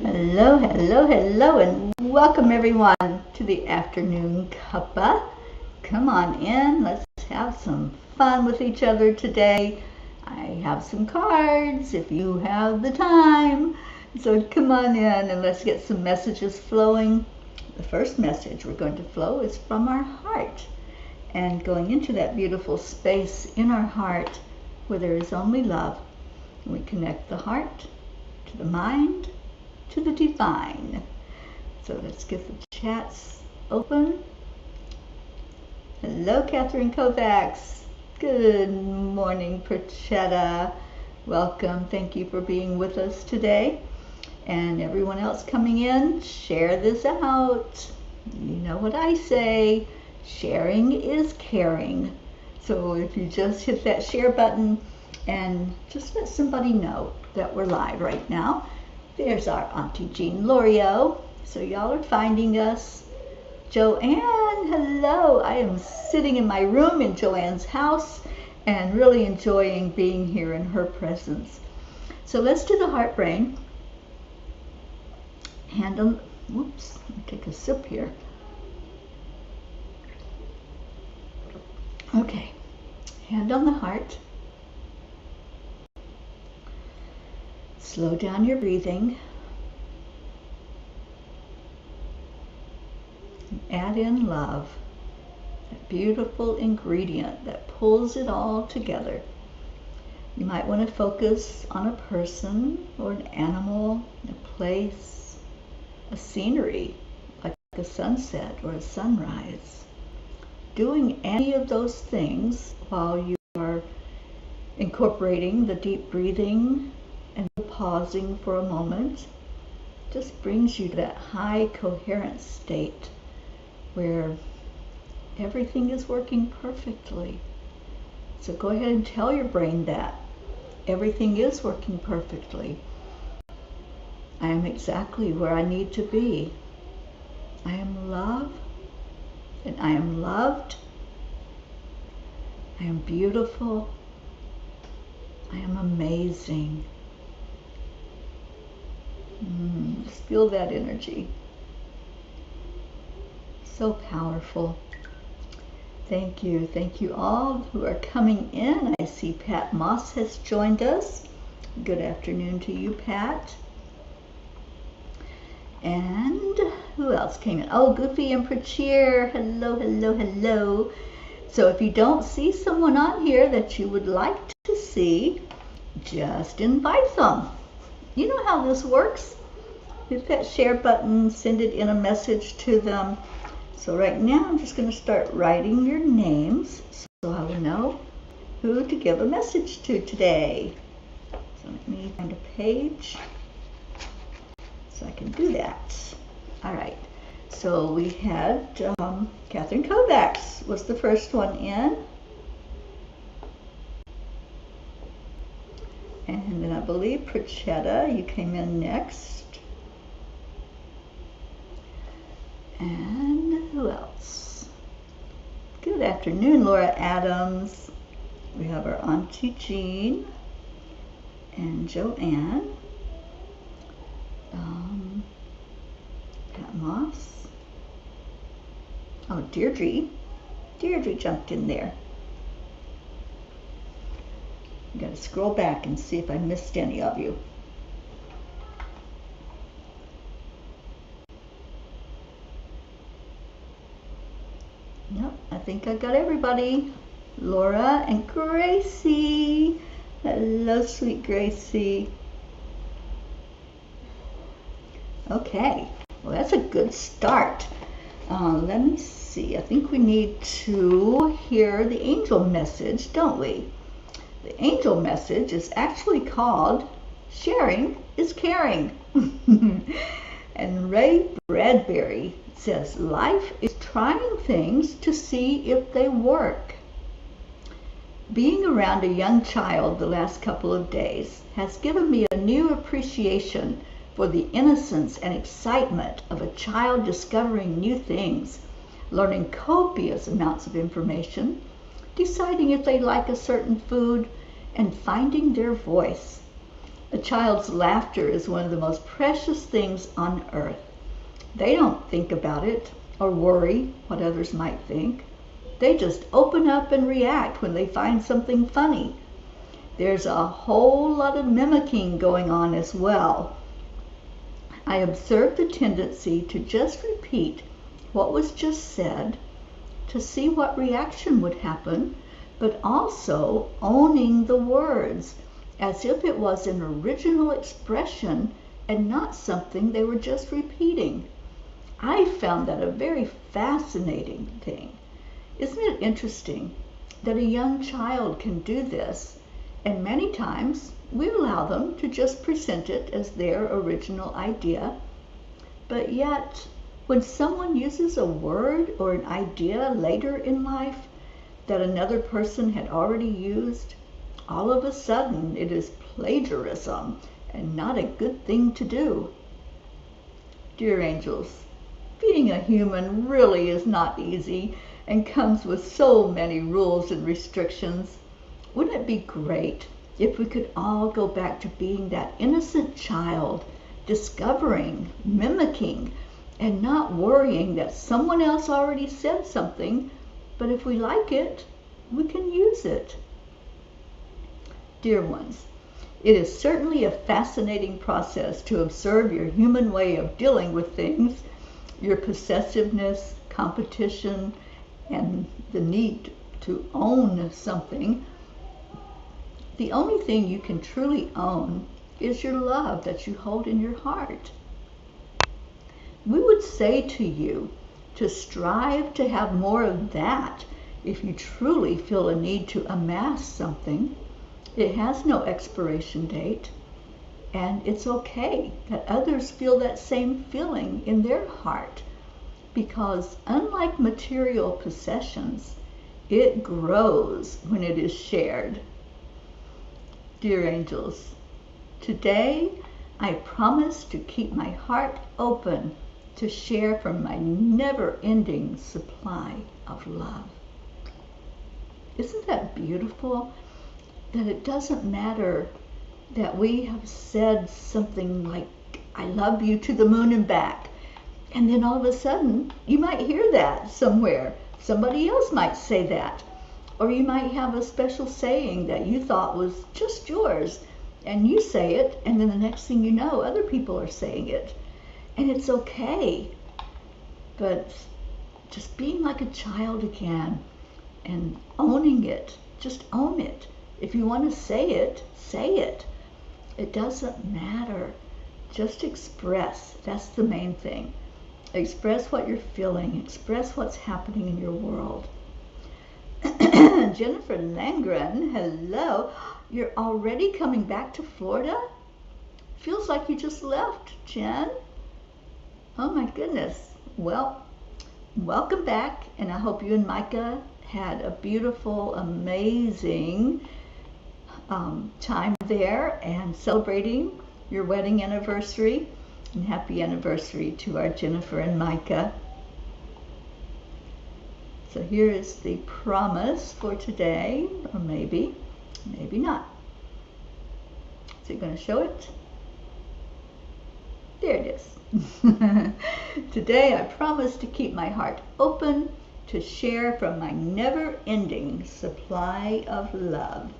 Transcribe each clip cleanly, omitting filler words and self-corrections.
Hello, hello, hello, and welcome everyone to the afternoon cuppa. Come on in, let's have some fun with each other today. I have some cards if you have the time. So come on in and let's get some messages flowing. The first message we're going to flow is from our heart, and going into that beautiful space in our heart where there is only love. We connect the heart to the mind, to the divine. So let's get the chats open. Hello, Catherine Kovacs. Good morning, Prachetta. Welcome. Thank you for being with us today. And everyone else coming in, share this out. You know what I say, sharing is caring. So if you just hit that share button and just let somebody know that we're live right now. There's our Auntie Jean Lorio. So y'all are finding us. Joanne, hello. I am sitting in my room in Joanne's house and really enjoying being here in her presence. So let's do the heart brain. Hand on, whoops, let me take a sip here. Okay, hand on the heart. Slow down your breathing. Add in love, that beautiful ingredient that pulls it all together. You might want to focus on a person or an animal, a place, a scenery, like a sunset or a sunrise. Doing any of those things while you are incorporating the deep breathing and pausing for a moment just brings you to that high coherent state where everything is working perfectly. So go ahead and tell your brain that everything is working perfectly. I am exactly where I need to be. I am love, and I am loved. I am beautiful. I am amazing. Just feel that energy. So powerful. Thank you all who are coming in. I see Pat Moss has joined us. Good afternoon to you, Pat. And who else came in? Oh, Goofy and Prachir. Hello, hello, hello. So if you don't see someone on here that you would like to see, just invite them. You know how this works. Hit that share button, send it in a message to them. So right now I'm just going to start writing your names so I will know who to give a message to today. So let me find a page so I can do that. All right. So we had Catherine Kovacs was the first one in. And then I believe Prachetta, you came in next. And who else? Good afternoon, Laura Adams. We have our Auntie Jean and Joanne. Pat Moss. Oh, Deirdre. Deirdre jumped in there. I gotta scroll back and see if I missed any of you. Yep, I think I got everybody. Laura and Gracie. Hello, sweet Gracie. Okay, well that's a good start. Let me see, I think we need to hear the angel message, don't we? The angel message is actually called Sharing is Caring. And Ray Bradbury says, life is trying things to see if they work. Being around a young child the last couple of days has given me a new appreciation for the innocence and excitement of a child discovering new things, learning copious amounts of information, deciding if they like a certain food, and finding their voice. A child's laughter is one of the most precious things on earth. They don't think about it or worry what others might think. They just open up and react when they find something funny. There's a whole lot of mimicking going on as well. I observed the tendency to just repeat what was just said to see what reaction would happen, but also owning the words as if it was an original expression and not something they were just repeating. I found that a very fascinating thing. Isn't it interesting that a young child can do this, and many times we allow them to just present it as their original idea, but yet when someone uses a word or an idea later in life that another person had already used, all of a sudden it is plagiarism and not a good thing to do. Dear angels, being a human really is not easy and comes with so many rules and restrictions. Wouldn't it be great if we could all go back to being that innocent child, discovering, mimicking, and not worrying that someone else already said something, but if we like it, we can use it. Dear ones, it is certainly a fascinating process to observe your human way of dealing with things, your possessiveness, competition, and the need to own something. The only thing you can truly own is your love that you hold in your heart. We would say to you to strive to have more of that if you truly feel a need to amass something. It has no expiration date, and it's okay that others feel that same feeling in their heart, because unlike material possessions, it grows when it is shared. Dear angels, today I promise to keep my heart open to share from my never-ending supply of love. Isn't that beautiful? That it doesn't matter that we have said something like, I love you to the moon and back, and then all of a sudden you might hear that somewhere. Somebody else might say that. Or you might have a special saying that you thought was just yours, and you say it, and then the next thing you know, other people are saying it. And it's okay. But just being like a child again and owning it, just own it. If you want to say it, say it. It doesn't matter. Just express. That's the main thing. Express what you're feeling. Express what's happening in your world. Jennifer Langren, hello. You're already coming back to Florida? Feels like you just left, Jen. Oh my goodness. Well, welcome back, and I hope you and Micah had a beautiful, amazing time there and celebrating your wedding anniversary. And happy anniversary to our Jennifer and Micah. So here is the promise for today, or maybe not. Is it going to show it? There it is. Today I promise to keep my heart open to share from my never-ending supply of love.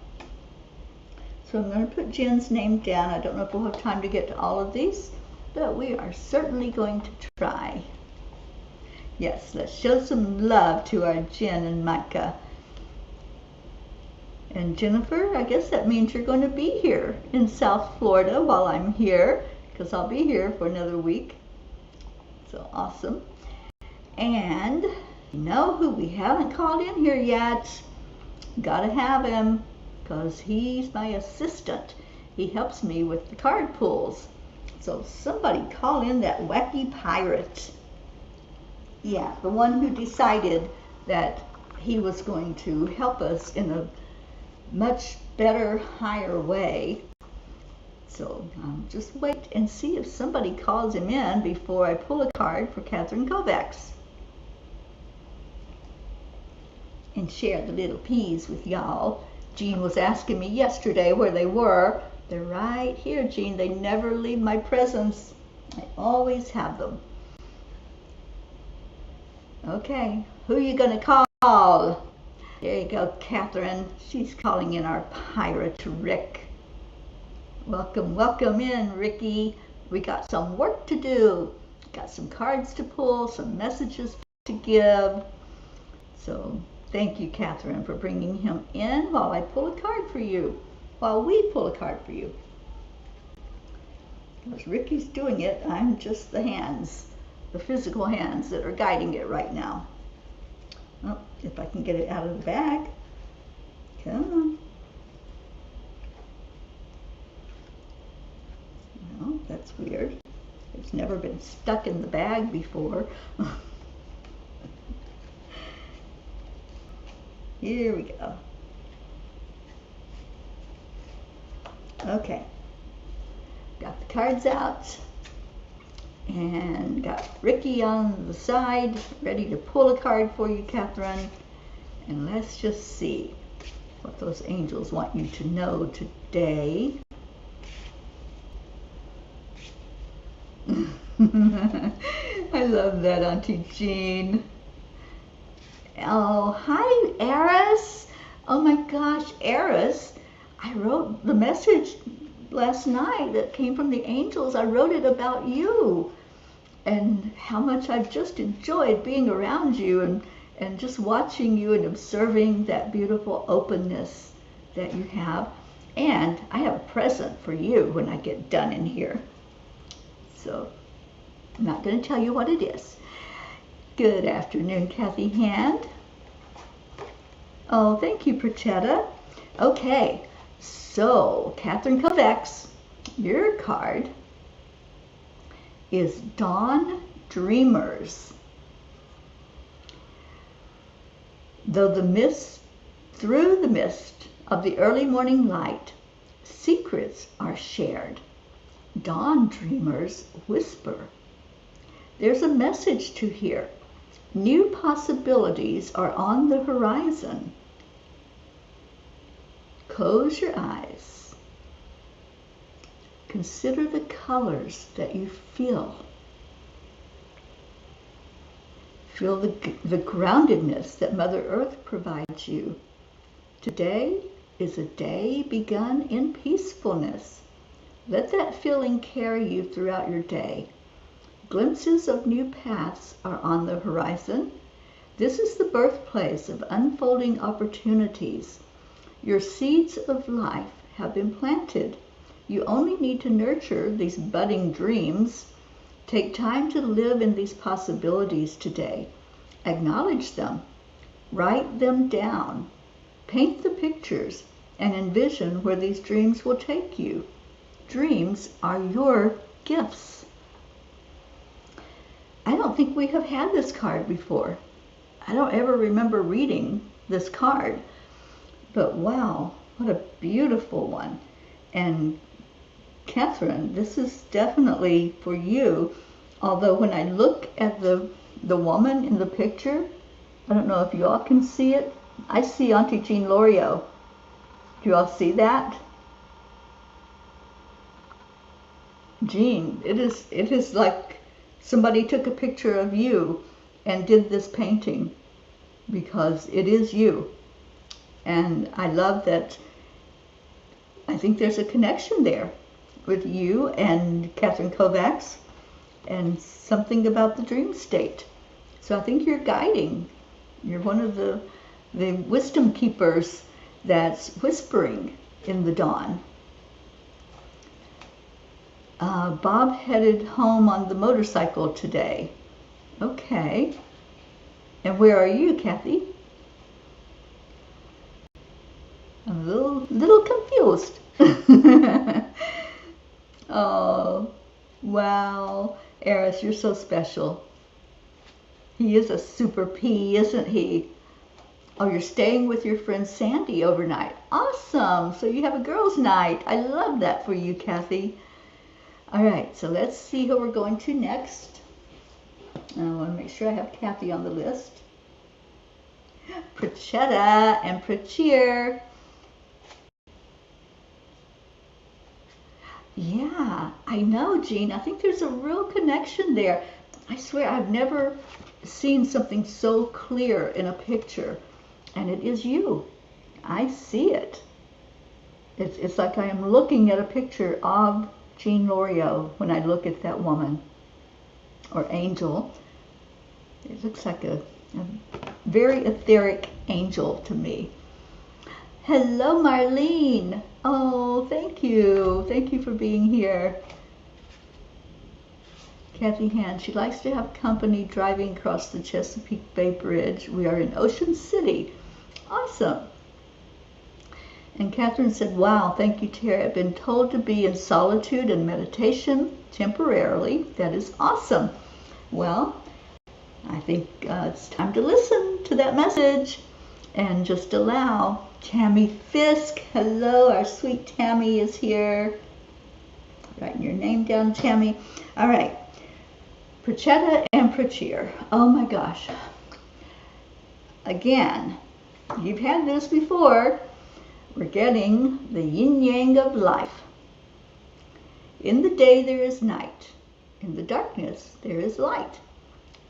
So I'm going to put Jen's name down. I don't know if we'll have time to get to all of these, but we are certainly going to try. Yes, let's show some love to our Jen and Micah. And Jennifer, I guess that means you're going to be here in South Florida while I'm here, because I'll be here for another week. So awesome. And you know who we haven't called in here yet? Gotta have him, because he's my assistant. He helps me with the card pulls. So somebody call in that wacky pirate. Yeah, the one who decided that he was going to help us in a much better, higher way. So just wait and see if somebody calls him in before I pull a card for Catherine Kovacs. And share the little peas with y'all. Jean was asking me yesterday where they were, They're right here, Jean. They never leave my presence. I always have them. Okay, who are you going to call? There you go, Catherine. She's calling in our pirate, Rick. Welcome, welcome in, Ricky. We got some work to do. Got some cards to pull, some messages to give. So thank you, Catherine, for bringing him in while I pull a card for you. While we pull a card for you. As Ricky's doing it, I'm just the hands, the physical hands that are guiding it right now. Oh, if I can get it out of the bag. Come on. Well, that's weird. It's never been stuck in the bag before. Here we go. Okay. Got the cards out. And got Ricky on the side, ready to pull a card for you, Catherine. And let's just see what those angels want you to know today. I love that, Auntie Jean. Oh, hi, Eris. Oh my gosh, Eris. I wrote the message last night that came from the angels. I wrote it about you and how much I've just enjoyed being around you and just watching you and observing that beautiful openness that you have. And I have a present for you when I get done in here. So I'm not going to tell you what it is. Good afternoon, Kathy Hand. Oh, thank you, Prachetta. Okay, so Catherine Kovacs, your card is Dawn Dreamers. Through the mist of the early morning light, secrets are shared. Dawn dreamers whisper. There's a message to hear. New possibilities are on the horizon. Close your eyes. Consider the colors that you feel. Feel the groundedness that Mother Earth provides you. Today is a day begun in peacefulness. Let that feeling carry you throughout your day. Glimpses of new paths are on the horizon. This is the birthplace of unfolding opportunities. Your seeds of life have been planted. You only need to nurture these budding dreams. Take time to live in these possibilities today. Acknowledge them. Write them down. Paint the pictures and envision where these dreams will take you. Dreams are your gifts. I don't think we have had this card before. I don't ever remember reading this card. But wow, what a beautiful one. And Catherine, this is definitely for you. Although when I look at the woman in the picture, I don't know if you all can see it. I see Auntie Jean Loriot. Do you all see that? Jean, it is like somebody took a picture of you and did this painting, because it is you. And I love that. I think there's a connection there with you and Catherine Kovacs and something about the dream state. So I think you're guiding. You're one of the wisdom keepers that's whispering in the dawn. Bob headed home on the motorcycle today. Okay. And where are you, Kathy? I'm a little confused. Oh, wow. Eris, you're so special. He is a super P, isn't he? Oh, you're staying with your friend Sandy overnight. Awesome. So you have a girls' night. I love that for you, Kathy. All right, so let's see who we're going to next. I want to make sure I have Kathy on the list. Prachetta and Prachir. Yeah, I know, Jean. I think there's a real connection there. I swear I've never seen something so clear in a picture, and it is you. I see it. It's like I am looking at a picture of Jean Loriot when I look at that woman or angel. It looks like a very etheric angel to me. Hello, Marlene. Oh, thank you. Thank you for being here. Kathy Hand, she likes to have company driving across the Chesapeake Bay Bridge. We are in Ocean City. Awesome. And Catherine said, wow, thank you, Terry. I've been told to be in solitude and meditation temporarily. That is awesome. Well, I think it's time to listen to that message and just allow. Tammy Fisk, hello, our sweet Tammy is here. Writing your name down, Tammy. All right, Prachetta and Prachir. Oh my gosh. Again, you've had this before. We're getting the yin-yang of life. In the day there is night. In the darkness there is light.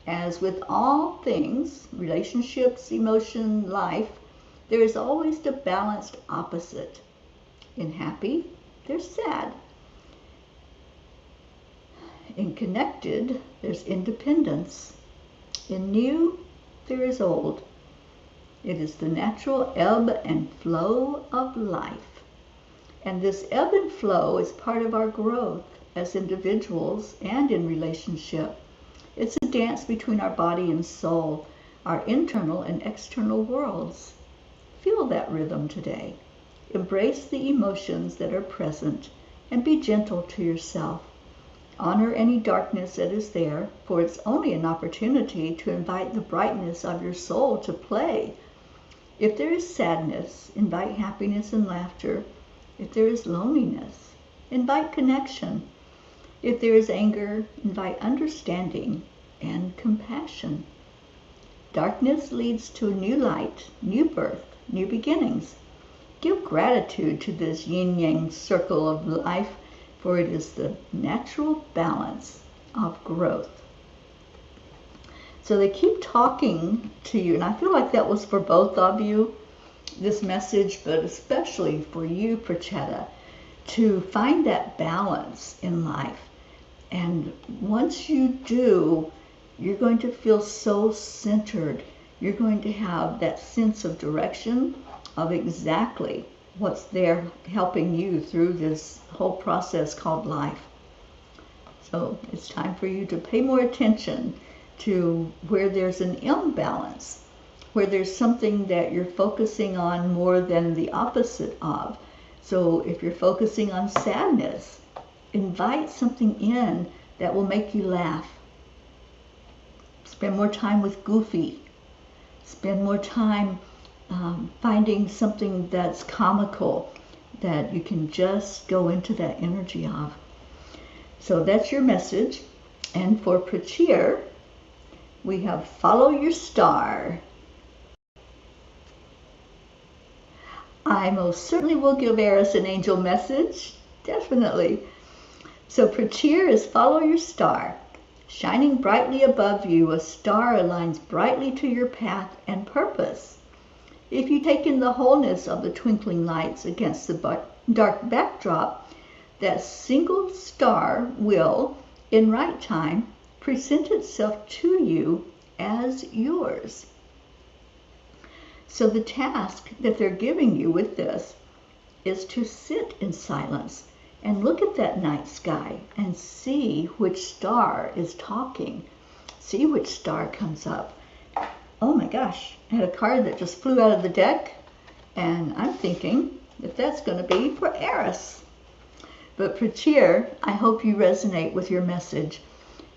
As with all things, relationships, emotion, life, there is always the balanced opposite. In happy, there's sad. In connected, there's independence. In new, there is old. It is the natural ebb and flow of life. And this ebb and flow is part of our growth as individuals and in relationship. It's a dance between our body and soul, our internal and external worlds. Feel that rhythm today. Embrace the emotions that are present and be gentle to yourself. Honor any darkness that is there, for it's only an opportunity to invite the brightness of your soul to play. If there is sadness, invite happiness and laughter. If there is loneliness, invite connection. If there is anger, invite understanding and compassion. Darkness leads to a new light, new birth, new beginnings. Give gratitude to this yin-yang circle of life, for it is the natural balance of growth. So they keep talking to you, and I feel like that was for both of you, this message, but especially for you, Prachetta, to find that balance in life. And once you do, you're going to feel so centered. You're going to have that sense of direction of exactly what's there helping you through this whole process called life. So it's time for you to pay more attention to where there's an imbalance, where there's something that you're focusing on more than the opposite of. So if you're focusing on sadness, invite something in that will make you laugh. Spend more time with Goofy. Spend more time finding something that's comical that you can just go into that energy of. So that's your message. And for Prachir, we have follow your star. I most certainly will give Eris an angel message. Definitely. So Prachir is follow your star. Shining brightly above you, a star aligns brightly to your path and purpose. If you take in the wholeness of the twinkling lights against the dark backdrop, that single star will, in right time, present itself to you as yours. So the task that they're giving you with this is to sit in silence and look at that night sky and see which star is talking. See which star comes up. Oh my gosh, I had a card that just flew out of the deck, and I'm thinking that that's going to be for Eris. But Prachir, I hope you resonate with your message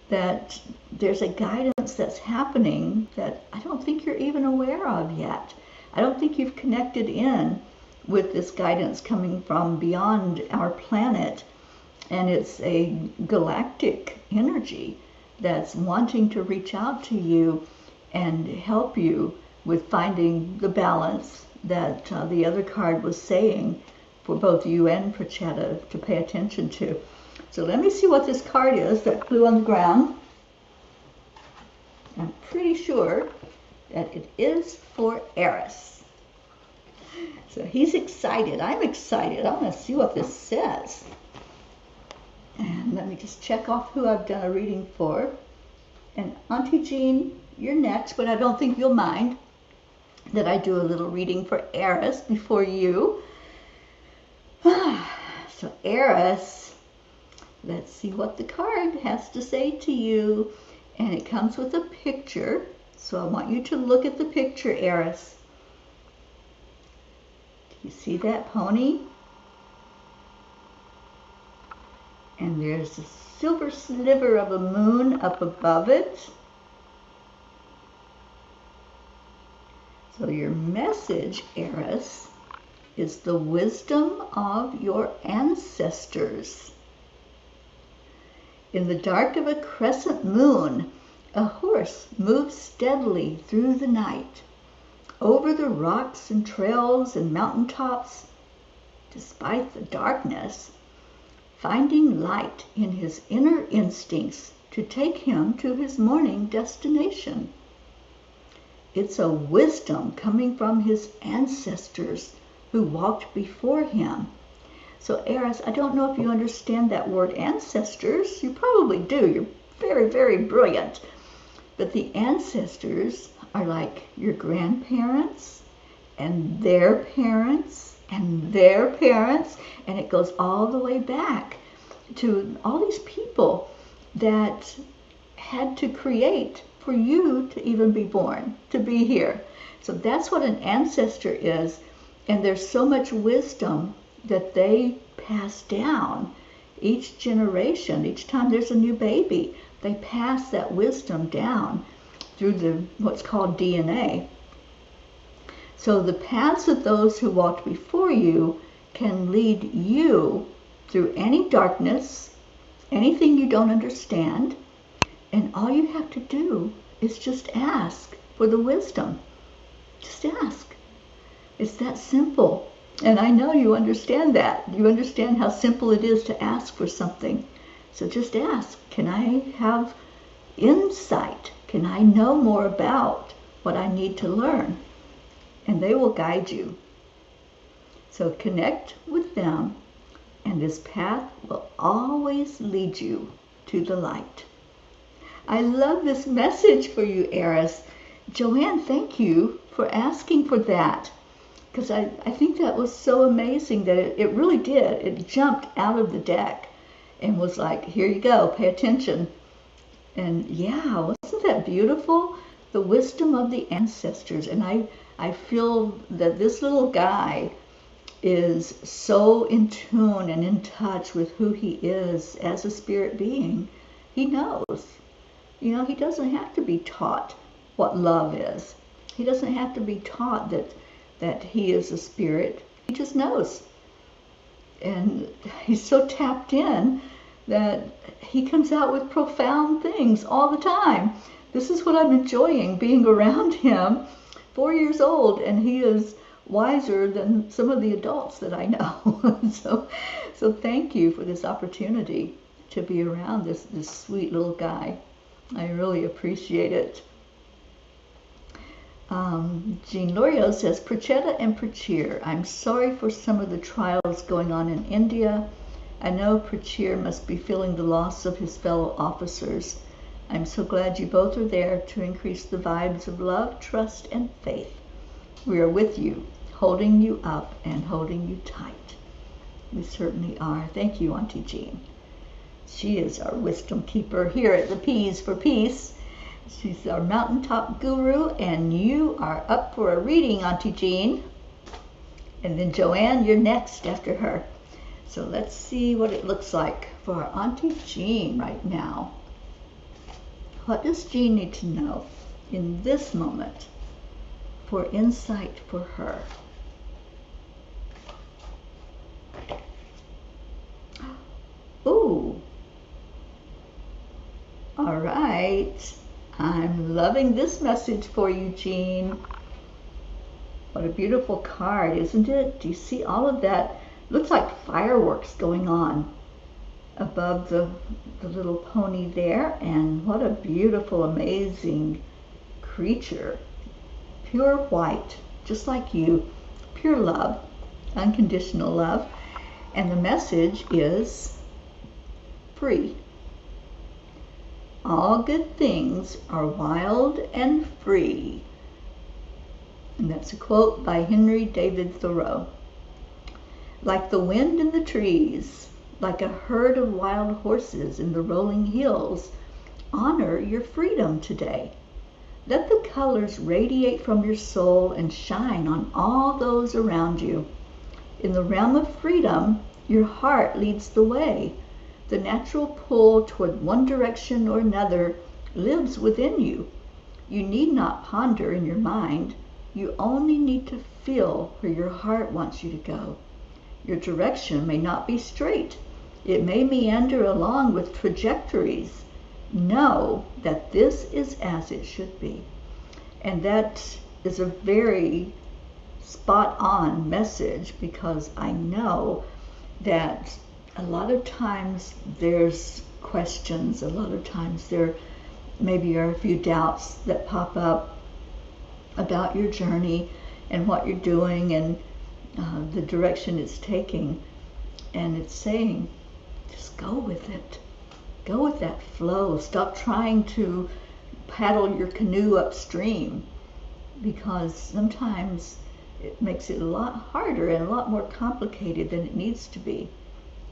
that there's a guidance that's happening that I don't think you're even aware of yet. I don't think you've connected in with this guidance coming from beyond our planet, and it's a galactic energy that's wanting to reach out to you and help you with finding the balance that the other card was saying for both you and Prachetta to pay attention to. So let me see what this card is that flew on the ground. I'm pretty sure that it is for Eris. So he's excited. I'm excited. I want to see what this says. And let me just check off who I've done a reading for. And Auntie Jean, you're next, but I don't think you'll mind that I do a little reading for Eris before you. So Eris, let's see what the card has to say to you. And it comes with a picture. So I want you to look at the picture, Eris. Do you see that pony? And there's a silver sliver of a moon up above it. So your message, Eris, is the wisdom of your ancestors. In the dark of a crescent moon, a horse moves steadily through the night, over the rocks and trails and mountaintops, despite the darkness, finding light in his inner instincts to take him to his morning destination. It's a wisdom coming from his ancestors who walked before him. So Eris, I don't know if you understand that word ancestors. You probably do. You're very, very brilliant. But the ancestors are like your grandparents and their parents and their parents, and it goes all the way back to all these people that had to create for you to even be born, to be here. So that's what an ancestor is, and there's so much wisdom that they pass down each generation. Each time there's a new baby, they pass that wisdom down through the what's called DNA. So the paths of those who walked before you can lead you through any darkness, anything you don't understand, and all you have to do is just ask for the wisdom. Just ask. It's that simple. And I know you understand that. You understand how simple it is to ask for something. So just ask, can I have insight? Can I know more about what I need to learn? And they will guide you. So connect with them, and this path will always lead you to the light. I love this message for you, Eris. Joanne, thank you for asking for that, because I think that was so amazing that it really did. It jumped out of the deck and was like, here you go, pay attention. And yeah, wasn't that beautiful? The wisdom of the ancestors. And I feel that this little guy is so in tune and in touch with who he is as a spirit being. He knows. You know, he doesn't have to be taught what love is. He doesn't have to be taught that he is a spirit. He just knows. And he's so tapped in that he comes out with profound things all the time. This is what I'm enjoying, being around him. 4 years old, and he is wiser than some of the adults that I know. So thank you for this opportunity to be around this sweet little guy. I really appreciate it. Jean Lorio says, Prachetta and Prachir, I'm sorry for some of the trials going on in India. I know Prachir must be feeling the loss of his fellow officers. I'm so glad you both are there to increase the vibes of love, trust, and faith. We are with you, holding you up and holding you tight. We certainly are. Thank you, Auntie Jean. She is our wisdom keeper here at the P's for Peace. She's our mountaintop guru, and you are up for a reading, Auntie Jean. And then Joanne, you're next after her. So let's see what it looks like for our Auntie Jean right now. What does Jean need to know in this moment for insight for her? Ooh. All right. I'm loving this message for you, Jean. What a beautiful card, isn't it? Do you see all of that Looks like fireworks going on above the little pony there. And what a beautiful, amazing creature. Pure white, just like you. Pure love, unconditional love. And the message is free. All good things are wild and free. And that's a quote by Henry David Thoreau. Like the wind in the trees, like a herd of wild horses in the rolling hills, honor your freedom today. Let the colors radiate from your soul and shine on all those around you. In the realm of freedom, your heart leads the way. The natural pull toward one direction or another lives within you. You need not ponder in your mind. You only need to feel where your heart wants you to go. Your direction may not be straight. It may meander along with trajectories. Know that this is as it should be. And that is a very spot on message, because I know that a lot of times there's questions, a lot of times there maybe are a few doubts that pop up about your journey and what you're doing and the direction it's taking. And it's saying, just go with it. Go with that flow. Stop trying to paddle your canoe upstream, because sometimes it makes it a lot harder and a lot more complicated than it needs to be.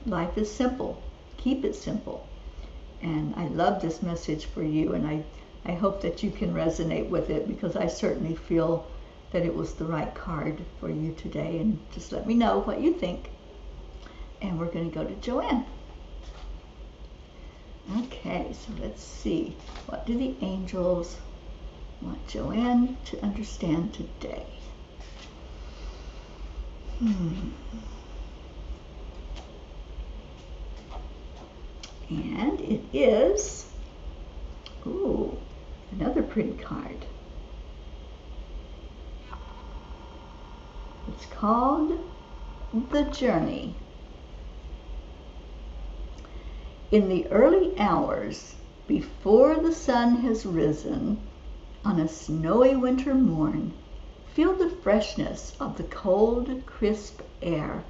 Life is simple. Keep it simple. And I love this message for you, and I hope that you can resonate with it, because I certainly feel that it was the right card for you today. And just let me know what you think. And we're going to go to Joanne. Okay, so let's see. What do the angels want Joanne to understand today? And it is, ooh, another pretty card. It's called The Journey. In the early hours before the sun has risen, on a snowy winter morn, feel the freshness of the cold, crisp air.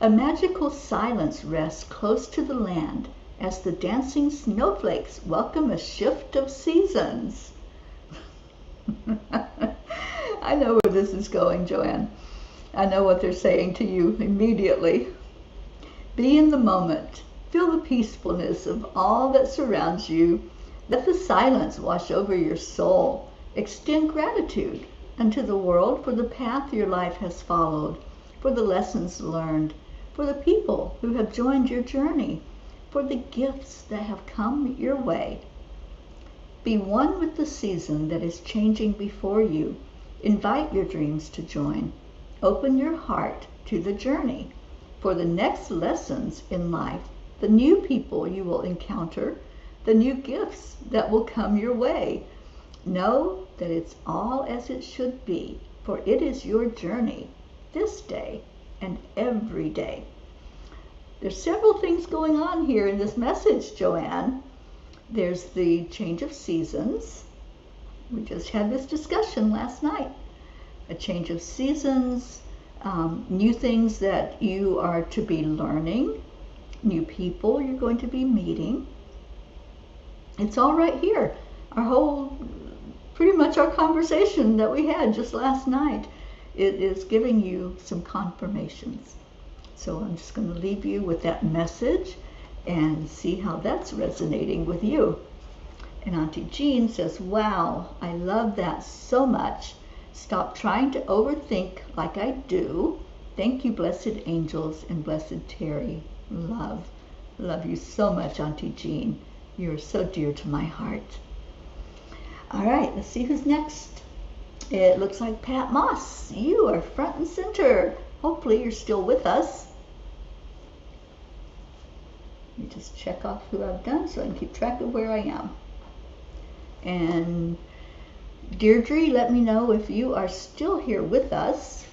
A magical silence rests close to the land as the dancing snowflakes welcome a shift of seasons. I know where this is going, Joanne. I know what they're saying to you immediately. Be in the moment. Feel the peacefulness of all that surrounds you. Let the silence wash over your soul. Extend gratitude unto the world for the path your life has followed, for the lessons learned, for the people who have joined your journey, for the gifts that have come your way. Be one with the season that is changing before you. Invite your dreams to join. Open your heart to the journey, for the next lessons in life, the new people you will encounter, the new gifts that will come your way. Know that it's all as it should be, for it is your journey, this day and every day. There's several things going on here in this message, Joanne. There's the change of seasons. We just had this discussion last night. A change of seasons, new things that you are to be learning, new people you're going to be meeting. It's all right here. Pretty much our conversation that we had just last night, it is giving you some confirmations. So I'm just going to leave you with that message and see how that's resonating with you. And Auntie Jean says, wow, I love that so much. Stop trying to overthink like I do. Thank you, blessed angels and blessed Terry. Love you so much, Auntie Jean. You're so dear to my heart. All right, let's see who's next. It looks like Pat Moss. You are front and center. Hopefully you're still with us. Let me just check off who I've done so I can keep track of where I am. And Deirdre, let me know if you are still here with us.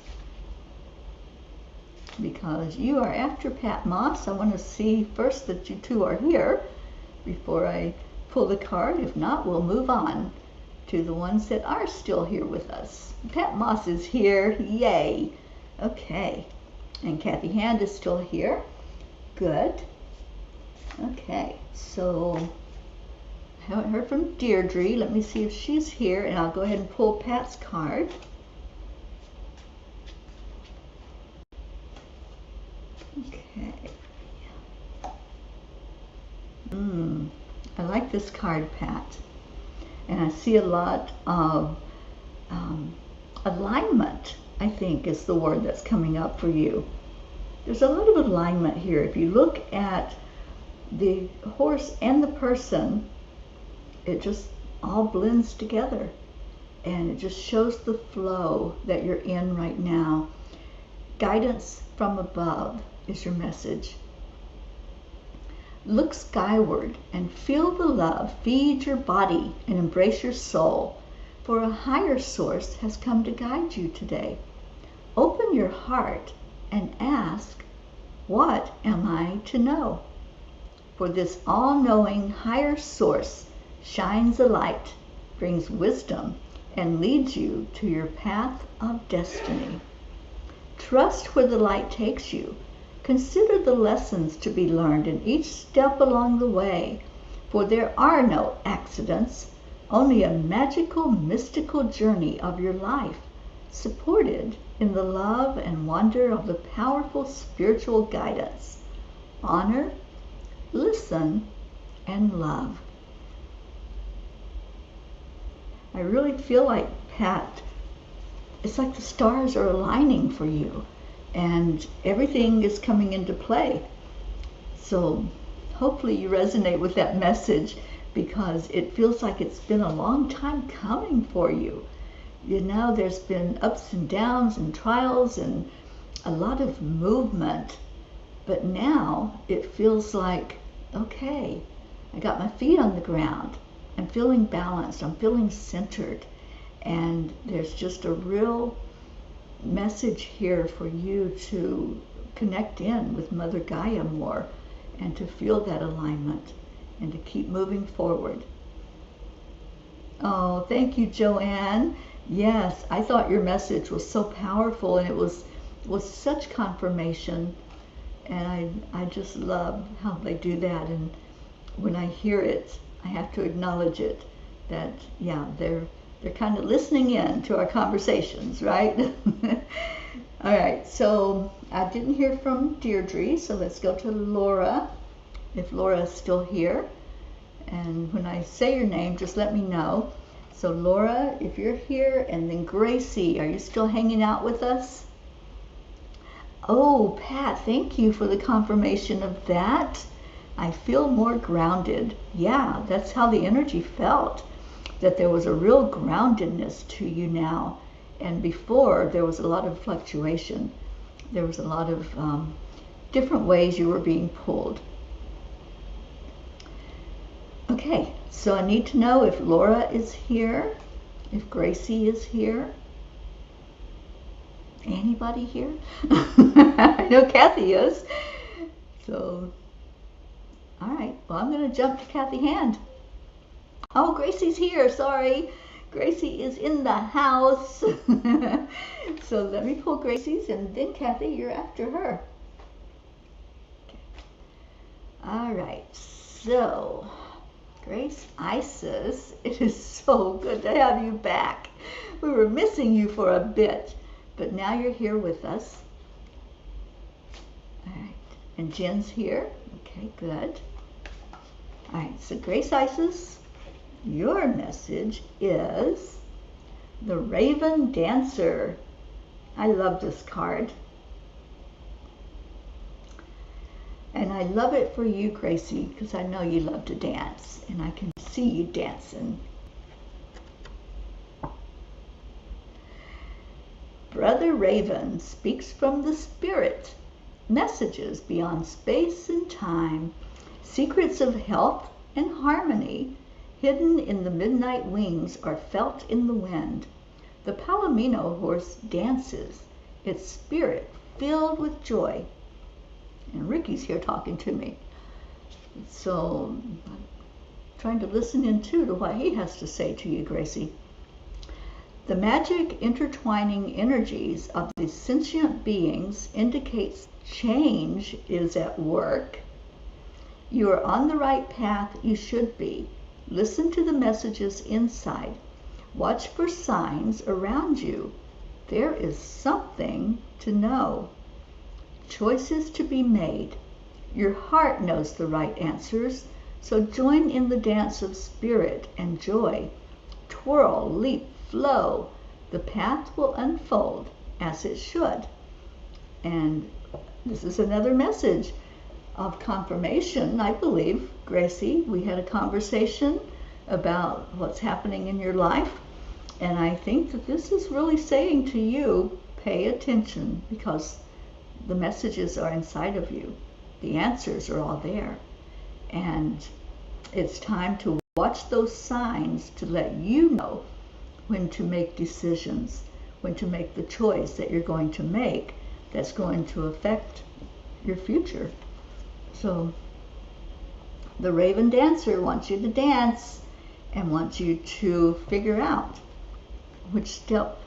because you are after Pat Moss. I want to see first that you two are here before I pull the card. If not, we'll move on to the ones that are still here with us. Pat Moss is here. Yay. Okay. And Kathy Hand is still here. Good. Okay. So I haven't heard from Deirdre. Let me see if she's here, and I'll go ahead and pull Pat's card. Okay. I like this card, Pat. And I see a lot of alignment, I think is the word that's coming up for you. There's a lot of alignment here. If you look at the horse and the person, it just all blends together. And it just shows the flow that you're in right now. Guidance from above is your message. Look skyward and feel the love. Feed your body and embrace your soul, for a higher source has come to guide you today. Open your heart and ask, what am I to know? For this all-knowing higher source shines a light, brings wisdom, and leads you to your path of destiny. Trust where the light takes you. Consider the lessons to be learned in each step along the way, for there are no accidents, only a magical, mystical journey of your life, supported in the love and wonder of the powerful spiritual guidance. Honor, listen, and love. I really feel like, Pat, it's like the stars are aligning for you and everything is coming into play. So hopefully you resonate with that message, because it feels like it's been a long time coming for you. You know, there's been ups and downs and trials and a lot of movement, but now it feels like, okay, I got my feet on the ground. I'm feeling balanced. I'm feeling centered. And there's just a real message here for you to connect in with Mother Gaia more and to feel that alignment and to keep moving forward. Oh, thank you, Joanne. Yes, I thought your message was so powerful, and it was such confirmation. And I just love how they do that. And when I hear it, I have to acknowledge it, that, yeah, they're kind of listening in to our conversations, right? All right, so I didn't hear from Deirdre, so let's go to Laura, if Laura is still here. And when I say your name, just let me know. So Laura, if you're here, and then Gracie, are you still hanging out with us? Oh, Pat, thank you for the confirmation of that. I feel more grounded. Yeah, that's how the energy felt, that there was a real groundedness to you now. And before, there was a lot of fluctuation. There was a lot of different ways you were being pulled. Okay, so I need to know if Laura is here, if Gracie is here. Anybody here? I know Kathy is. So, all right, well, I'm going to jump to Kathy Hand. Oh, Gracie's here, sorry. Gracie is in the house. So let me pull Gracie's, and then Kathy, you're after her. Okay. All right, so Grace Isis, it is so good to have you back. We were missing you for a bit, but now you're here with us. All right, and Jen's here. Okay, good. All right, so Grace Isis, your message is the Raven Dancer. I love this card. And I love it for you, Gracie, because I know you love to dance, and I can see you dancing. Brother Raven speaks from the spirit, messages beyond space and time, secrets of health and harmony, hidden in the midnight wings are felt in the wind. The Palomino horse dances, its spirit filled with joy. And Ricky's here talking to me. So I'm trying to listen in too to what he has to say to you, Gracie. The magic intertwining energies of the sentient beings indicates change is at work. You are on the right path you should be. Listen to the messages inside. Watch for signs around you. There is something to know. Choices to be made. Your heart knows the right answers, so join in the dance of spirit and joy. Twirl, leap, flow. The path will unfold as it should. And this is another message of confirmation, I believe. Gracie, we had a conversation about what's happening in your life, and I think that this is really saying to you, pay attention, because the messages are inside of you. The answers are all there. And it's time to watch those signs to let you know when to make decisions, when to make the choice that you're going to make that's going to affect your future. So the Raven Dancer wants you to dance and wants you to figure out which step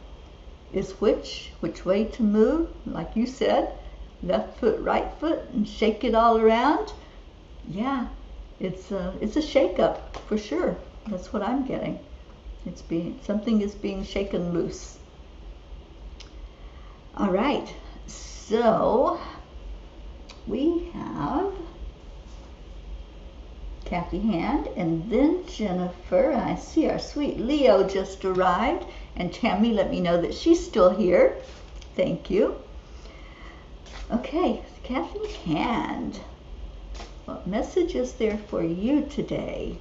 is which way to move. Like you said, left foot, right foot, and shake it all around. Yeah, it's a shake-up for sure. That's what I'm getting. Something is being shaken loose. All right, so we have Kathy Hand and then Jennifer. I see our sweet Leo just arrived, and Tammy let me know that she's still here. Thank you. Okay, Kathy Hand, what message is there for you today?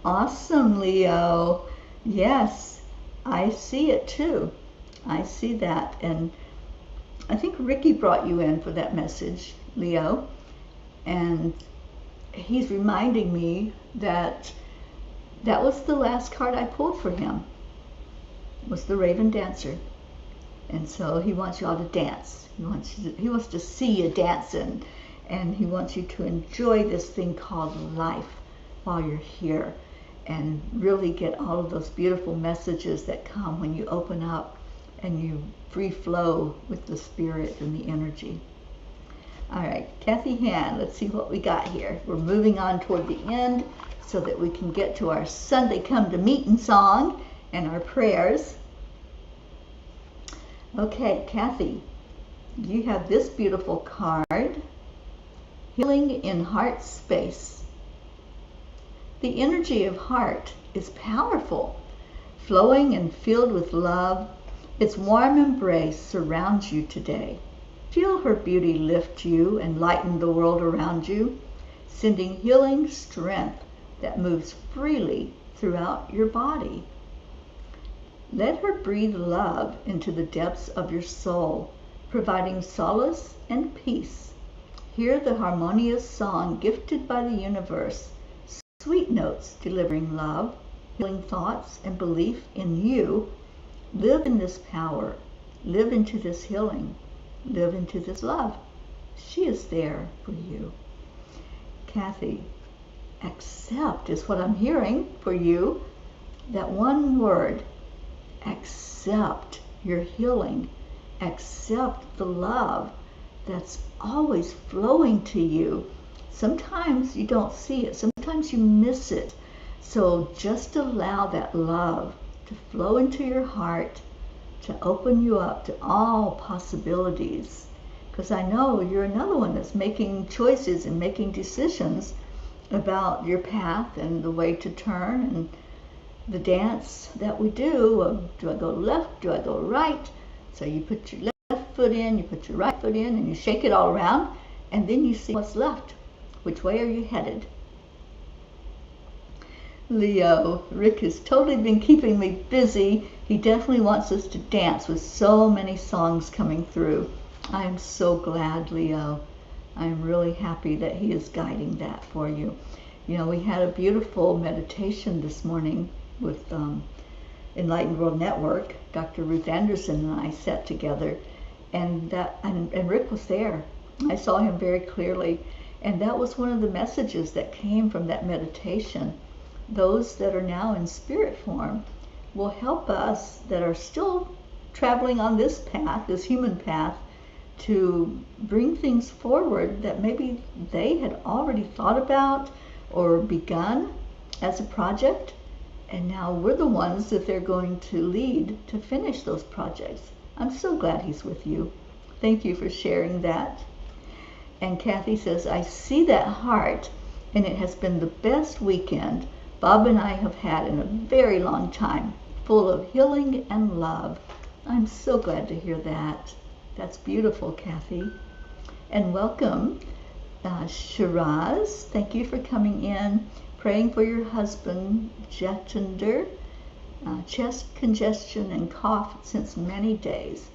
Awesome, Leo. Yes, I see it too. I see that. And I think Ricky brought you in for that message, Leo. And he's reminding me that that was the last card I pulled for him, was the Raven Dancer. And so he wants you all to dance. He wants to see you dancing, and he wants you to enjoy this thing called life while you're here, and really get all of those beautiful messages that come when you open up and you free flow with the spirit and the energy. All right, Kathy Hand, let's see what we got here. We're moving on toward the end so that we can get to our Sunday Come to Meeting song and our prayers. Okay, Kathy, you have this beautiful card, Healing in Heart Space. The energy of heart is powerful, flowing and filled with love. Its warm embrace surrounds you today. Feel her beauty lift you and lighten the world around you, sending healing strength that moves freely throughout your body. Let her breathe love into the depths of your soul, providing solace and peace. Hear the harmonious song gifted by the universe, sweet notes delivering love, healing thoughts, and belief in you. Live in this power. Live into this healing. Live into this love. She is there for you. Kathy, accept is what I'm hearing for you. That one word, accept your healing. Accept the love that's always flowing to you. Sometimes you don't see it. Sometimes you miss it. So just allow that love to flow into your heart, to open you up to all possibilities. Because I know you're another one that's making choices and making decisions about your path and the way to turn and the dance that we do of, do I go left, do I go right? So you put your left foot in, you put your right foot in, and you shake it all around, and then you see what's left. Which way are you headed? Leo, Rick has totally been keeping me busy. He definitely wants us to dance with so many songs coming through. I am so glad, Leo. I'm really happy that he is guiding that for you. You know, we had a beautiful meditation this morning with Enlightened World Network. Dr. Ruth Anderson and I sat together, and Rick was there. I saw him very clearly, and that was one of the messages that came from that meditation. Those that are now in spirit form will help us that are still traveling on this path, this human path, to bring things forward that maybe they had already thought about or begun as a project, and now we're the ones that they're going to lead to finish those projects. I'm so glad he's with you. Thank you for sharing that. And Kathy says, I see that heart, and it has been the best weekend Bob and I have had in a very long time, full of healing and love. I'm so glad to hear that. That's beautiful, Kathy. And welcome, Shiraz. Thank you for coming in, praying for your husband, Jatinder, chest congestion and cough since many days.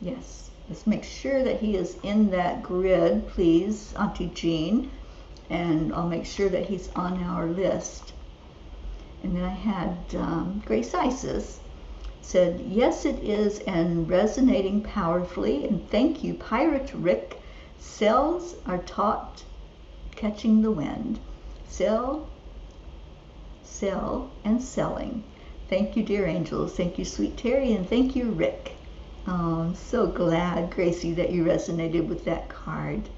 Yes, let's make sure that he is in that grid, please, Auntie Jean, and I'll make sure that he's on our list. And then I had Grace Isis said, yes, it is, and resonating powerfully. And thank you, Pirate Rick. Cells are taught catching the wind. Sell, and selling. Thank you, dear angels. Thank you, sweet Terry, and thank you, Rick. Oh, I'm so glad, Gracie, that you resonated with that card.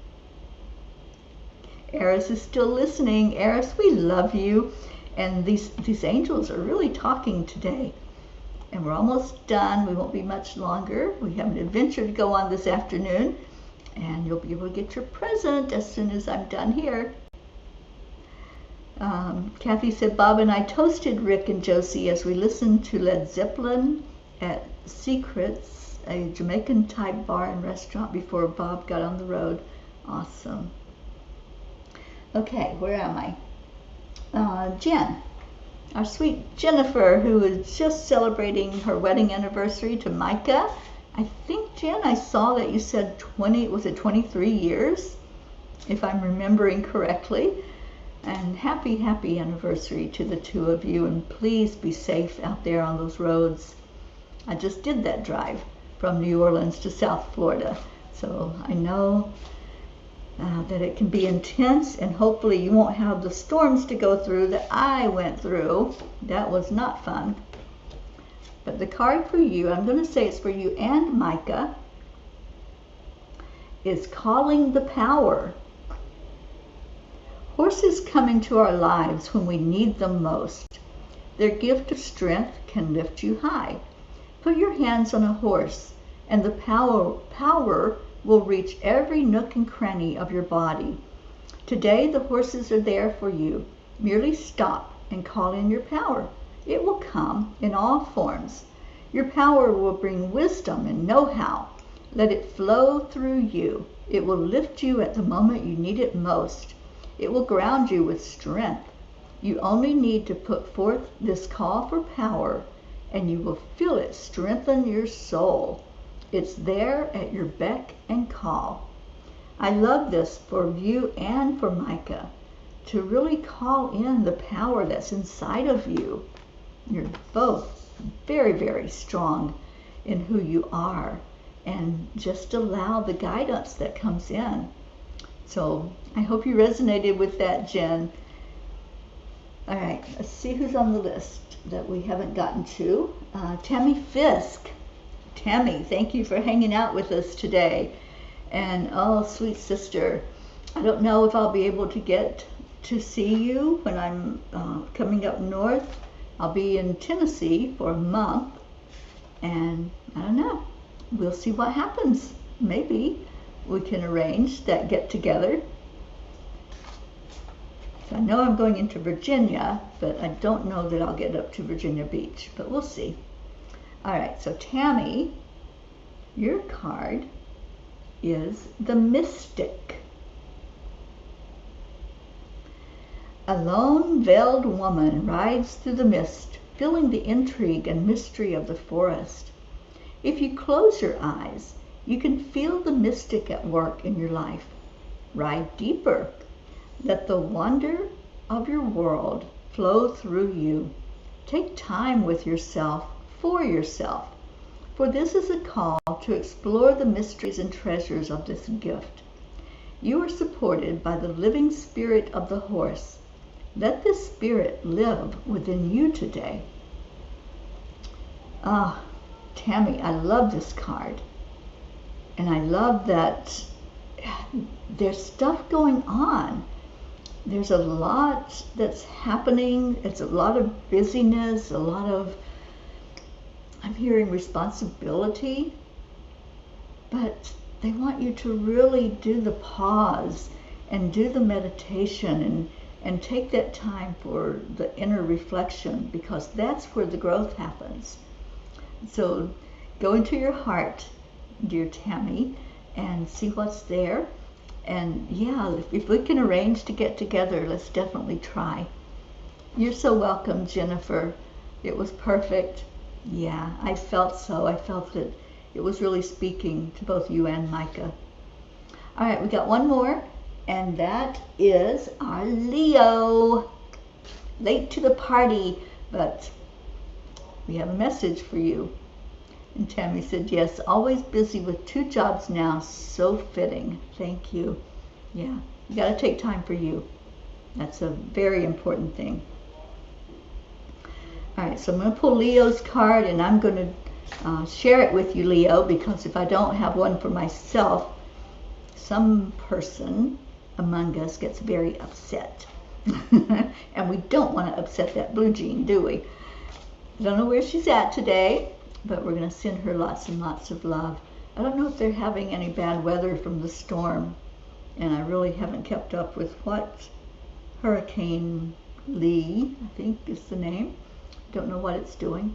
Eris is still listening. Eris, we love you. And these angels are really talking today. And we're almost done. We won't be much longer. We have an adventure to go on this afternoon. And you'll be able to get your present as soon as I'm done here. Kathy said, Bob and I toasted Rick and Josie as we listened to Led Zeppelin at Secrets, a Jamaican-type bar and restaurant before Bob got on the road. Awesome. Okay, where am I? Jen, our sweet Jennifer, who is just celebrating her wedding anniversary to Micah. I think, Jen, I saw that you said 23 years, if I'm remembering correctly. And happy anniversary to the two of you, and please be safe out there on those roads. I just did that drive from New Orleans to South Florida, so I know that it can be intense, and hopefully you won't have the storms to go through that I went through. That was not fun. But the card for you, I'm going to say it's for you and Micah, is calling the power. Horses come into our lives when we need them most. Their gift of strength can lift you high. Put your hands on a horse, and the power will reach every nook and cranny of your body. Today, the horses are there for you. Merely stop and call in your power. It will come in all forms. Your power will bring wisdom and know-how. Let it flow through you. It will lift you at the moment you need it most. It will ground you with strength. You only need to put forth this call for power, and you will feel it strengthen your soul. It's there at your beck and call. I love this for you and for Micah, to really call in the power that's inside of you. You're both very strong in who you are, and just allow the guidance that comes in. So I hope you resonated with that, Jen. All right, let's see who's on the list that we haven't gotten to. Tammy Fisk. Tammy, thank you for hanging out with us today. And oh, sweet sister, I don't know if I'll be able to get to see you when I'm coming up north. I'll be in Tennessee for a month, and I don't know. We'll see what happens. Maybe we can arrange that get-together. So I know I'm going into Virginia, but I don't know that I'll get up to Virginia Beach, but we'll see. All right, so Tammy, your card is the Mystic. A lone, veiled woman rides through the mist, feeling the intrigue and mystery of the forest. If you close your eyes, you can feel the mystic at work in your life. Ride deeper. Let the wonder of your world flow through you. Take time with yourself, for yourself, for this is a call to explore the mysteries and treasures of this gift. You are supported by the living spirit of the horse. Let this spirit live within you today. Ah, Tammy, I love this card. And I love that there's stuff going on. There's a lot that's happening. It's a lot of busyness, a lot of, I'm hearing responsibility, but they want you to really do the pause and do the meditation and take that time for the inner reflection, because that's where the growth happens. So go into your heart, dear Tammy, and see what's there. And yeah, if we can arrange to get together, let's definitely try. You're so welcome, Jennifer. It was perfect. Yeah, I felt so. I felt that it was really speaking to both you and Micah. All right, we got one more, and that is our Leo. Late to the party, but we have a message for you. And Tammy said, yes, always busy with 2 jobs now. So fitting. Thank you. Yeah, you got to take time for you. That's a very important thing. All right, so I'm going to pull Leo's card, and I'm going to share it with you, Leo, because if I don't have one for myself, some person among us gets very upset. And we don't want to upset that blue jean, do we? I don't know where she's at today, but we're going to send her lots and lots of love. I don't know if they're having any bad weather from the storm, and I really haven't kept up with what Hurricane Lee, I think is the name. Don't know what it's doing.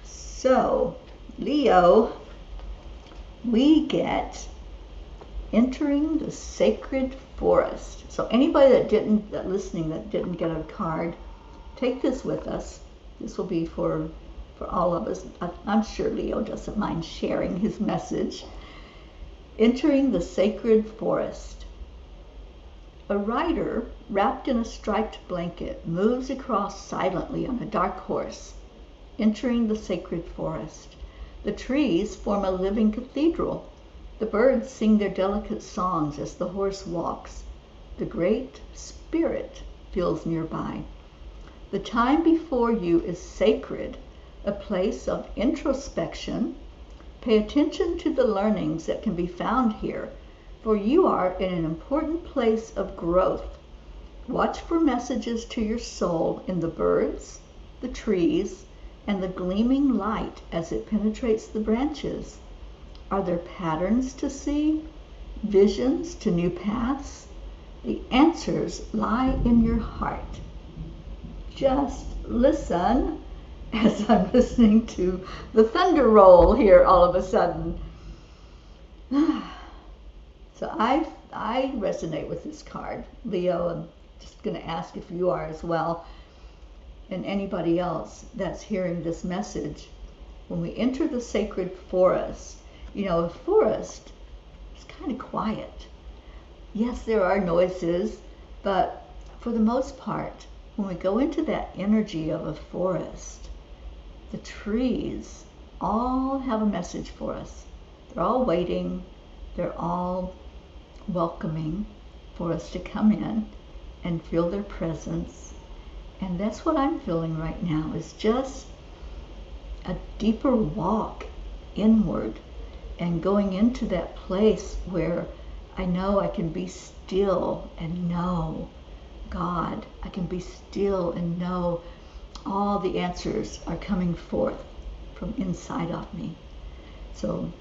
So, Leo, we get entering the sacred forest. So anybody that listening that didn't get a card, take this with us. This will be for all of us. I'm sure Leo doesn't mind sharing his message. Entering the sacred forest. A rider wrapped in a striped blanket moves across silently on a dark horse, entering the sacred forest. The trees form a living cathedral. The birds sing their delicate songs as the horse walks. The Great Spirit feels nearby. The time before you is sacred, a place of introspection. Pay attention to the learnings that can be found here, for you are in an important place of growth. Watch for messages to your soul in the birds, the trees, and the gleaming light as it penetrates the branches. Are there patterns to see? Visions to new paths? The answers lie in your heart. Just listen as I'm listening to the thunder roll here all of a sudden. So I resonate with this card, Leo. I'm just going to ask if you are as well, and anybody else that's hearing this message. When we enter the sacred forest, you know, a forest is kind of quiet. Yes, there are noises, but for the most part, when we go into that energy of a forest, the trees all have a message for us. They're all waiting. They're all welcoming for us to come in and feel their presence. And that's what I'm feeling right now, is just a deeper walk inward and going into that place where I know I can be still and know God. I can be still and know all the answers are coming forth from inside of me. So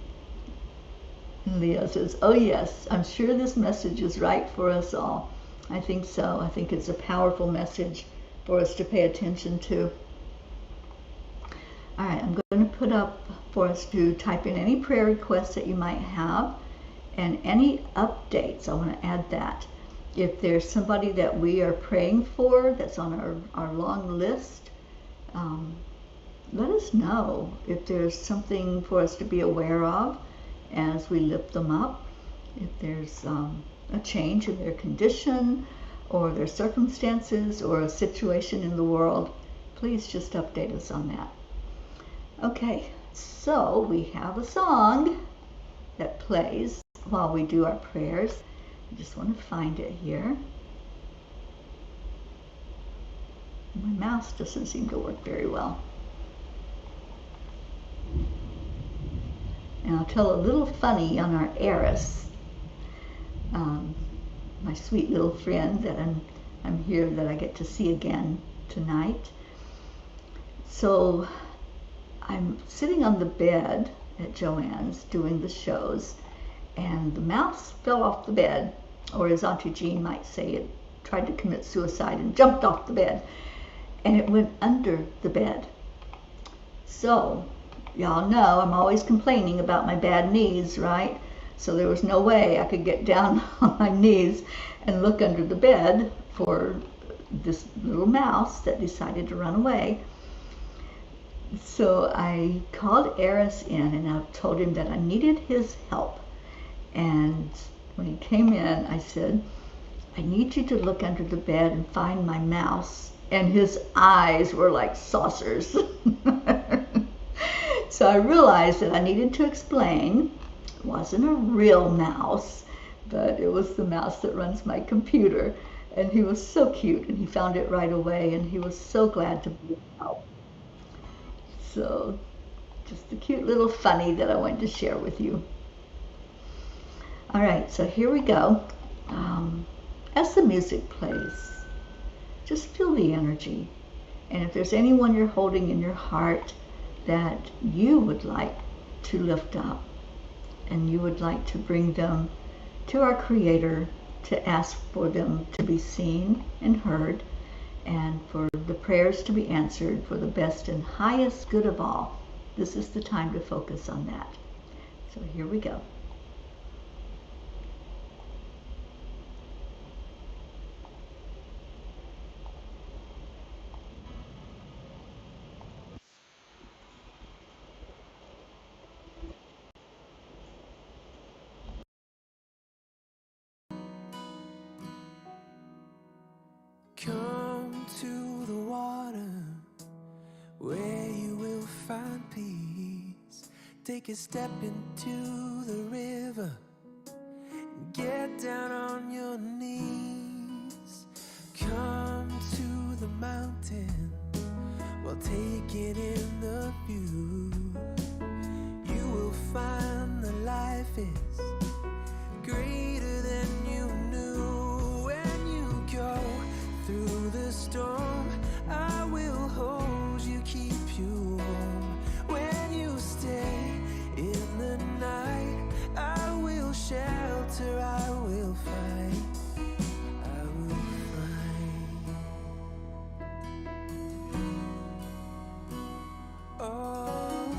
Leo says, oh yes, I'm sure this message is right for us all. I think so. I think it's a powerful message for us to pay attention to. All right, I'm going to put up for us to type in any prayer requests that you might have and any updates. I want to add that. If there's somebody that we are praying for that's on our long list, let us know if there's something for us to be aware of as we lift them up. If there's a change in their condition or their circumstances or a situation in the world, please just update us on that. Okay, so we have a song that plays while we do our prayers. I just want to find it here. My mouse doesn't seem to work very well. And I'll tell a little funny on our heiress, my sweet little friend that I'm here that I get to see again tonight. So I'm sitting on the bed at Joanne's doing the shows, and the mouse fell off the bed, or as Auntie Jean might say, it tried to commit suicide and jumped off the bed, and it went under the bed. So y'all know I'm always complaining about my bad knees, right? So there was no way I could get down on my knees and look under the bed for this little mouse that decided to run away. So I called Eris in and I told him that I needed his help. And when he came in, I said, I need you to look under the bed and find my mouse. And his eyes were like saucers. So I realized that I needed to explain it wasn't a real mouse, but it was the mouse that runs my computer. And he was so cute, and he found it right away, and he was so glad to be help. So just a cute little funny that I wanted to share with you. All right, so here we go. As the music plays, just feel the energy. And if there's anyone you're holding in your heart that you would like to lift up, and you would like to bring them to our Creator, to ask for them to be seen and heard, and for the prayers to be answered for the best and highest good of all, this is the time to focus on that. So here we go. Come to the water where you will find peace. Take a step into the river and get down on your knees. Come to the mountain while taking in the view. You will find that life is greater than you knew. When you go through the storm, I will hold you, keep you warm. When you stay in the night, I will shelter, I will fight, I will fight. Oh,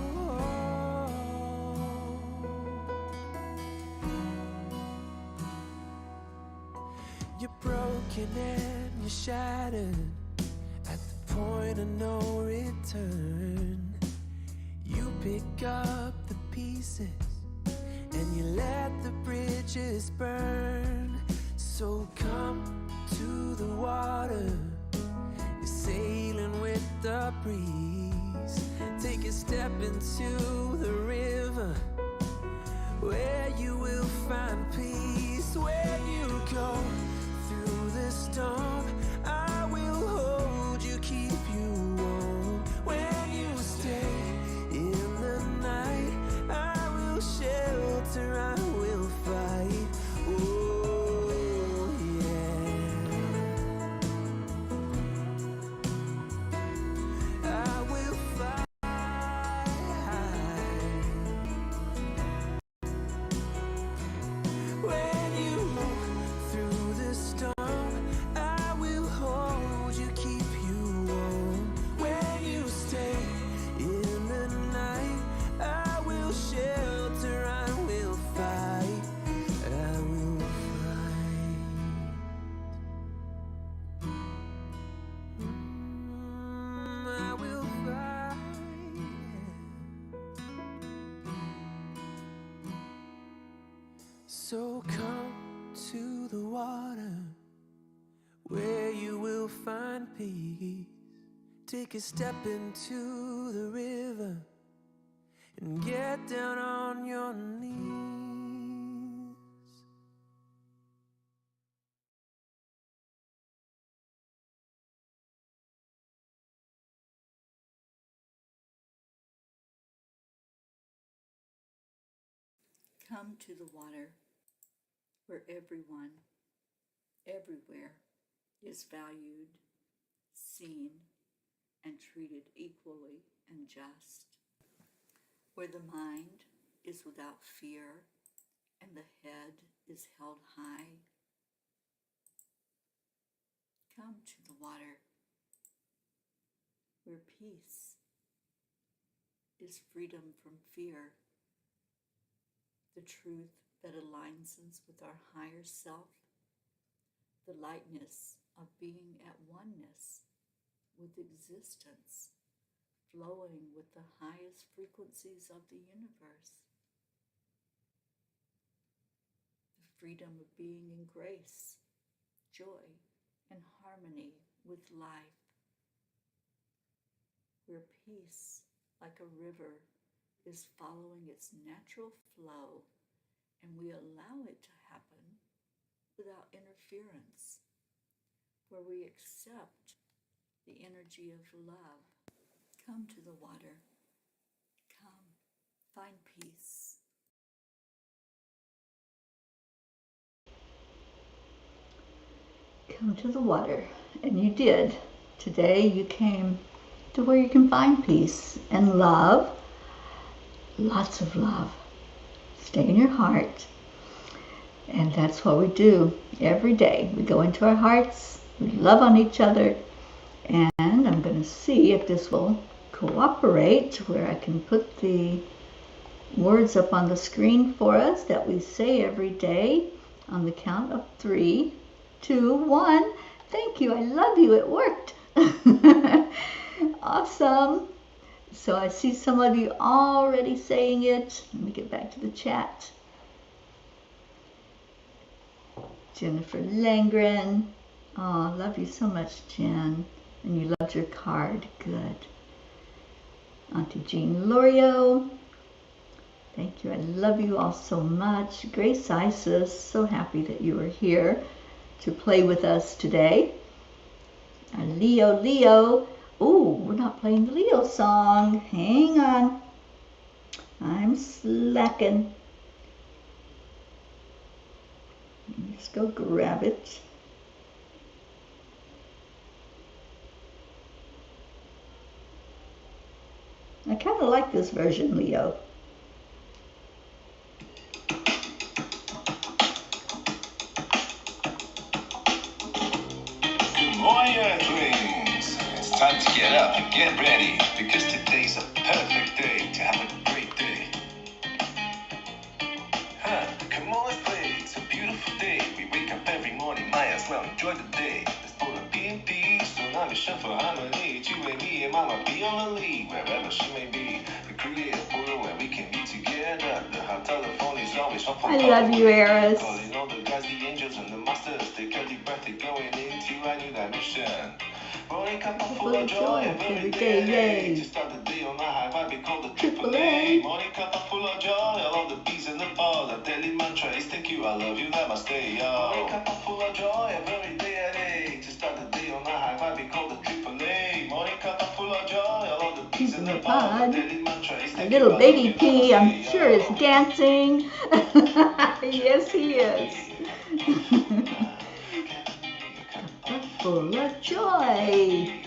you're broken and you're shattered at the point of no return. You pick up the pieces and you let the bridges burn. So come to the water, you're sailing with the breeze. Take a step into the river where you will find peace. When you go through the storm, I will hold you, keep you warm. When you stay in the night, I will shelter, I will fight. Oh yeah, I will fight. When you move through the storm, I will hold you, keep you warm. When you stay in the night, I will shelter, I will fight, I will fight. I will fight. So come to the water where you will find peace. Take a step into the river and get down on your knees. Come to the water where everyone, everywhere, is valued, seen, and treated equally and just, where the mind is without fear and the head is held high. Come to the water where peace is freedom from fear, the truth that aligns us with our higher self, the lightness of being at oneness with existence, flowing with the highest frequencies of the universe, the freedom of being in grace, joy, and harmony with life, where peace, like a river, is following its natural flow, and we allow it to happen without interference, where we accept the energy of love. Come to the water. Come, find peace. Come to the water, and you did. Today you came to where you can find peace and love, lots of love. Stay in your heart. And that's what we do every day. We go into our hearts, we love on each other, and I'm going to see if this will cooperate, where I can put the words up on the screen for us that we say every day on the count of 3, 2, 1. Thank you. I love you. It worked. Awesome. So I see some of you already saying it. Let me get back to the chat. Jennifer Langren. Oh, love you so much, Jen. And you loved your card. Good. Auntie Jean Lorio. Thank you. I love you all so much. Grace Isis, so happy that you are here to play with us today. Leo. Oh, we're not playing the Leo song. Hang on. I'm slacking. Let's go grab it. I kind of like this version, Leo. Good morning, Earthlings. It's time to get up and get ready, because today's a perfect day to have a great day. Come on, let's play. It's a beautiful day. We wake up every morning, might as well enjoy the day. Let's pull a B&B, so now we shine for harmony. You and me and Mama be on the lead, wherever she may be. We create a world where we can be together. The hot telephone is always on for I love you, Eris. calling all the guys, the angels, and the masters. Take a deep breath, they're going into a new dimension. Rolling cup full of joy every day, yay. To start the day on a high vibe, we call the AAA. Morning cup full of joy, I love the bees and the ball. Our daily mantra is thank you, I love you, namaste, yo. Morning cup full of joy every day at 8. To start the day on a high vibe, we call the AAA. Morning cup full of joy, I love the bees and the ball. Our daily mantra is thank you, I love you, namaste, yo. A little baby P, I'm sure is dancing. Yes, he is. Full of joy.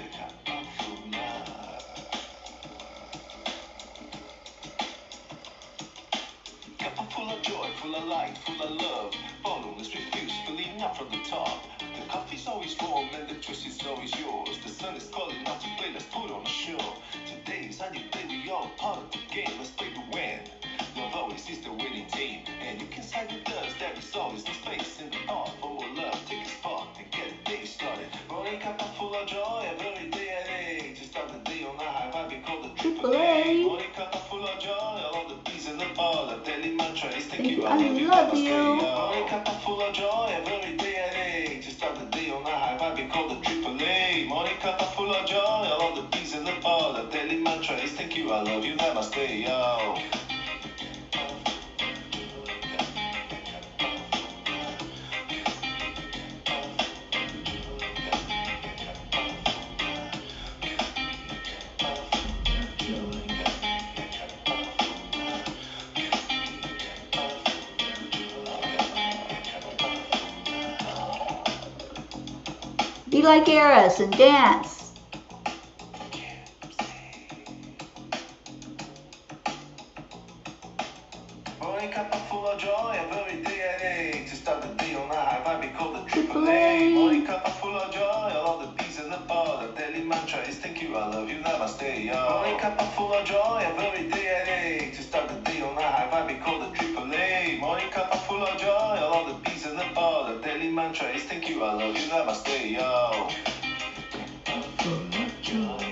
Cup full of joy, full of light, full of love. Bottomless refuse, filling up from the top. The coffee's always warm and the twist is always yours. The sun is calling out to play, let's put on a show. Today's a new day, we all part of the game, let's play to win. Love always is the winning team, and you can side with us. There is always no space in the heart for more love. Take a spot and get the day started. Morning cup full of joy every day at 8. To start the day on a high vibe, we call the AAA. Morning cup full of joy, all the bees in the ball. The daily mantra is thank you, I love you. Morning cup full of joy every day at 8. To start the day on a high vibe, we call the AAA. Morning cup full of joy, all the bees daily mantra is thank you, I love you, namaste, yo. Be like Eris and dance. Morning cup full of joy, every day at 8 to start the day on a high vibe, we call it triple A. Morning cup full of joy, all the peace in the bar. The daily mantra is thank you, I love you, namaste, yo. Morning cup full of joy, every day at 8 to start the day on a high vibe, we call it triple A. Morning cup full of joy, all the peace in the bar. The daily mantra is thank you, I love you, namaste, yo. Joy.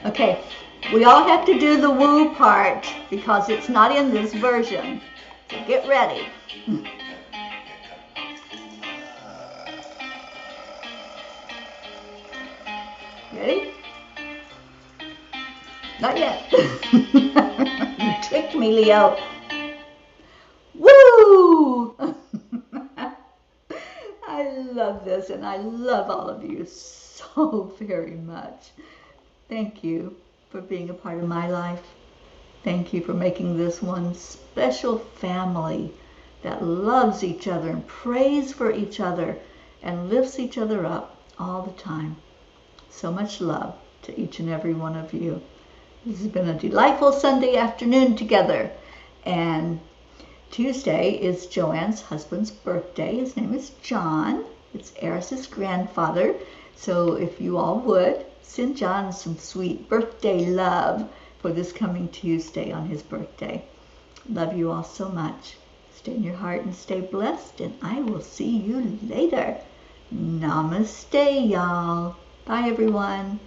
Okay, we all have to do the woo part because it's not in this version. So get ready. Ready? Not yet. You tricked me, Leo. Woo! I love this, and I love all of you so very much. Thank you for being a part of my life. Thank you for making this one special family that loves each other and prays for each other and lifts each other up all the time. So much love to each and every one of you. This has been a delightful Sunday afternoon together. And Tuesday is Joanne's husband's birthday. His name is John. It's Eris's grandfather. So if you all would, send John some sweet birthday love for this coming Tuesday on his birthday. Love you all so much. Stay in your heart and stay blessed, and I will see you later. Namaste, y'all. Bye, everyone.